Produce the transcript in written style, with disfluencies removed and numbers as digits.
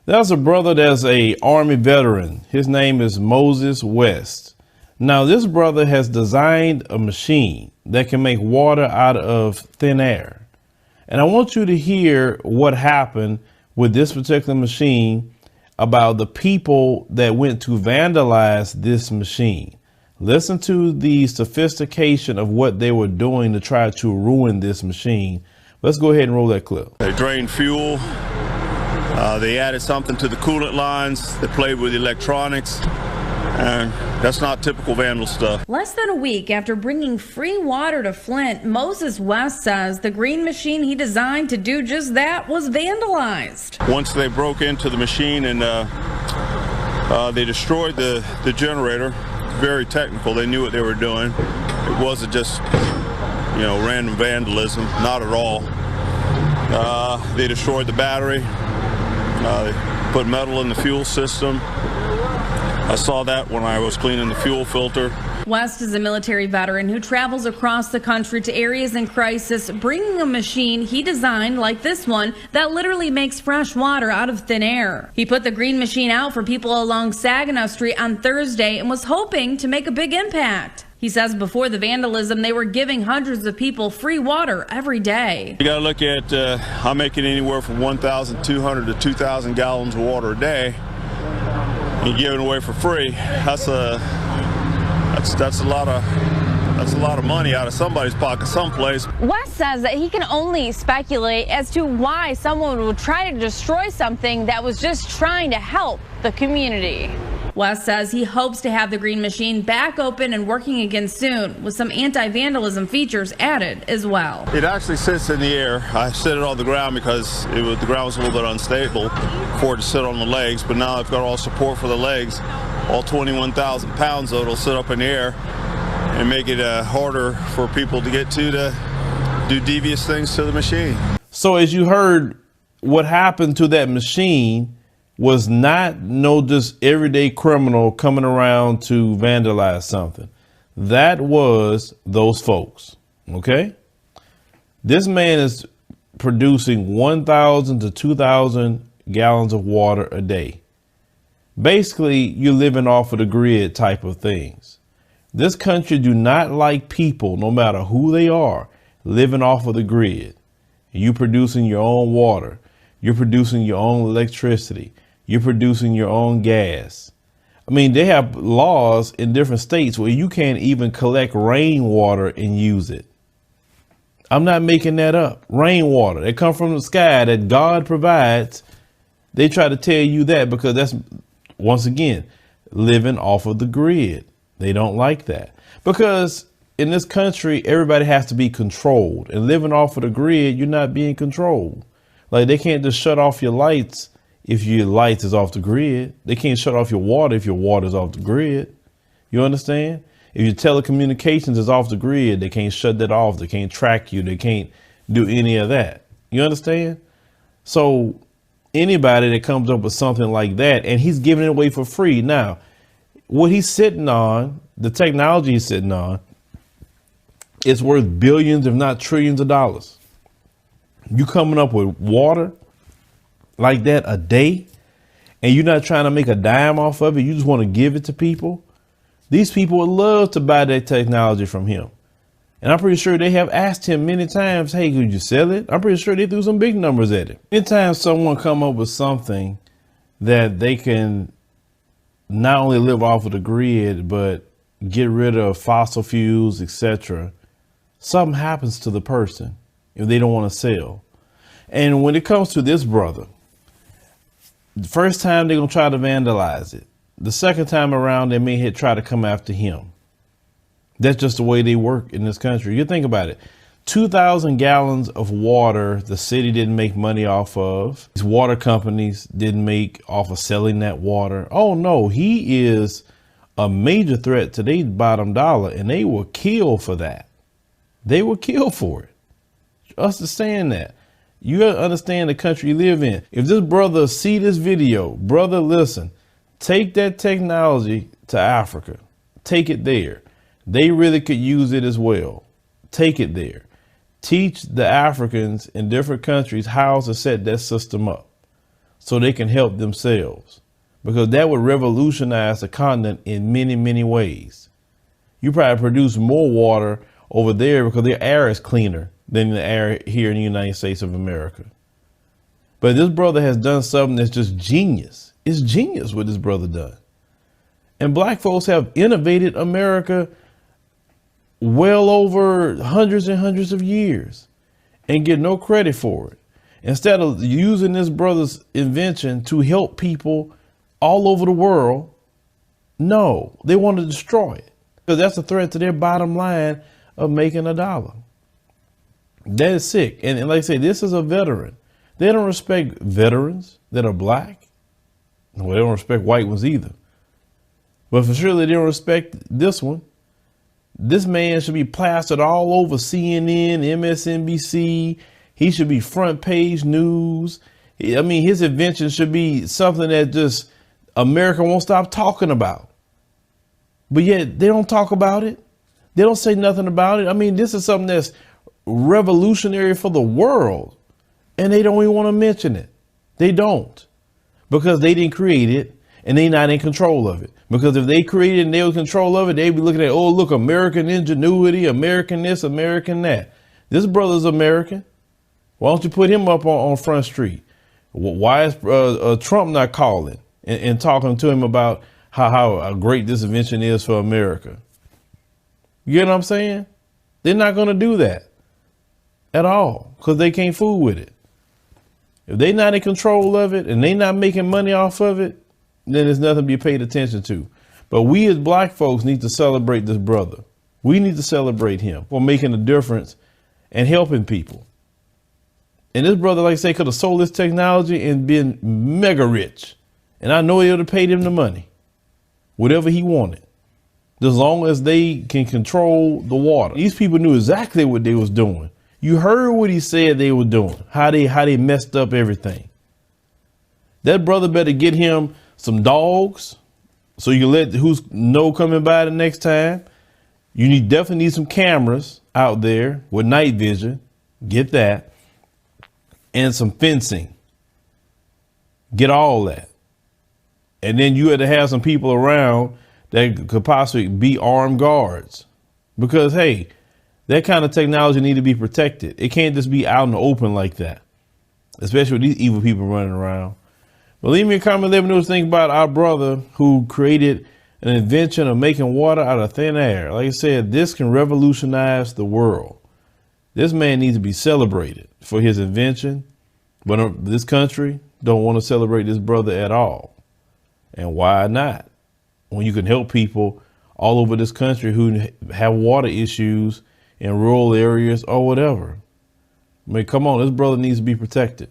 There's a brother that's a Army veteran. His name is Moses West. Now, this brother has designed a machine that can make water out of thin air. And I want you to hear what happened with this particular machine about the people that went to vandalize this machine. Listen to the sophistication of what they were doing to try to ruin this machine. Let's go ahead and roll that clip. They drained fuel. They added something to the coolant lines. They played with electronics. And that's not typical vandal stuff. Less than a week after bringing free water to Flint, Moses West says the green machine he designed to do just that was vandalized. Once they broke into the machine and they destroyed the generator, very technical, they knew what they were doing. It wasn't just, random vandalism, not at all. They destroyed the battery. They put metal in the fuel system. I saw that when I was cleaning the fuel filter. West is a military veteran who travels across the country to areas in crisis, bringing a machine he designed like this one that literally makes fresh water out of thin air. He put the green machine out for people along Saginaw Street on Thursday and was hoping to make a big impact. He says before the vandalism, they were giving hundreds of people free water every day. You got to look at, I'm making anywhere from 1,200 to 2,000 gallons of water a day. And giving away for free. That's a lot of money out of somebody's pocket someplace. West says that he can only speculate as to why someone would try to destroy something that was just trying to help the community. West says he hopes to have the green machine back open and working again soon, with some anti-vandalism features added as well. It actually sits in the air. I set it on the ground because the ground was a little bit unstable for it to sit on the legs, but now I've got all support for the legs. All 21,000 pounds of it will sit up in the air and make it harder for people to get to do devious things to the machine. So as you heard, what happened to that machine was not just everyday criminal coming around to vandalize something. That was those folks, okay? This man is producing 1,000 to 2,000 gallons of water a day. Basically, you're living off of the grid type of things. This country do not like people, no matter who they are, living off of the grid. You producing your own water. You're producing your own electricity. You're producing your own gas. I mean, they have laws in different states where you can't even collect rainwater and use it. I'm not making that up. Rainwater that comes from the sky that God provides. They try to tell you that because that's, once again, living off of the grid. They don't like that because in this country, everybody has to be controlled, and living off of the grid, you're not being controlled. Like they can't just shut off your lights if your lights is off the grid. They can't shut off your water if your water is off the grid. You understand? If your telecommunications is off the grid, they can't shut that off. They can't track you. They can't do any of that. You understand? So anybody that comes up with something like that, and he's giving it away for free. Now, what he's sitting on, the technology he's sitting on, is worth billions, if not trillions of dollars. You coming up with water like that a day, and you're not trying to make a dime off of it. You just want to give it to people. These people would love to buy that technology from him. And I'm pretty sure they have asked him many times, hey, could you sell it? I'm pretty sure they threw some big numbers at it. Anytime someone come up with something that they can not only live off of the grid, but get rid of fossil fuels, etc., something happens to the person if they don't want to sell. And when it comes to this brother, the first time they're going to try to vandalize it. The second time around, they may try to come after him. That's just the way they work in this country. You think about it. 2,000 gallons of water the city didn't make money off of. These water companies didn't make off of selling that water. Oh, no, he is a major threat to their bottom dollar, and they will kill for that. They will kill for it. Understand that. You gotta understand the country you live in. If this brother see this video, brother, listen, take that technology to Africa. Take it there. They really could use it as well. Take it there. Teach the Africans in different countries how to set that system up so they can help themselves, because that would revolutionize the continent in many, many ways. You probably produce more water over there because their air is cleaner than the air here in the United States of America. But this brother has done something that's just genius. It's genius what this brother done. And black folks have innovated America well over hundreds and hundreds of years and get no credit for it. Instead of using this brother's invention to help people all over the world, no, they want to destroy it, because that's a threat to their bottom line of making a dollar. That is sick. And like I say, this is a veteran. They don't respect veterans that are black. Well, they don't respect white ones either. But for sure, they don't respect this one. This man should be plastered all over CNN, MSNBC. He should be front page news. I mean, his invention should be something that just America won't stop talking about. But yet they don't talk about it. They don't say nothing about it. I mean, this is something that's revolutionary for the world, and they don't even want to mention it. They don't, because they didn't create it and they're not in control of it. Because if they created it and they were in control of it, they'd be looking at, oh, look, American ingenuity, American this, American that. This brother's American. Why don't you put him up on Front Street? Why is Trump not calling and talking to him about how great this invention is for America? You get what I'm saying? They're not going to do that at all, because they can't fool with it. If they're not in control of it and they're not making money off of it, then there's nothing to be paid attention to. But we as black folks need to celebrate this brother. We need to celebrate him for making a difference and helping people. And this brother, like I say, could have sold this technology and been mega rich. And I know he would have paid him the money, whatever he wanted, as long as they can control the water. These people knew exactly what they was doing. You heard what he said they were doing, how they messed up everything. That brother better get him some dogs so you can let who's know coming by the next time. You definitely need some cameras out there with night vision. Get that. And some fencing. Get all that. And then you had to have some people around that could possibly be armed guards, because, hey, that kind of technology need to be protected. It can't just be out in the open like that, especially with these evil people running around. But leave me a comment, let me know what you think about our brother who created an invention of making water out of thin air. Like I said, this can revolutionize the world. This man needs to be celebrated for his invention, but this country don't want to celebrate this brother at all. And why not? When you can help people all over this country who have water issues in rural areas or whatever. I mean, come on, this brother needs to be protected.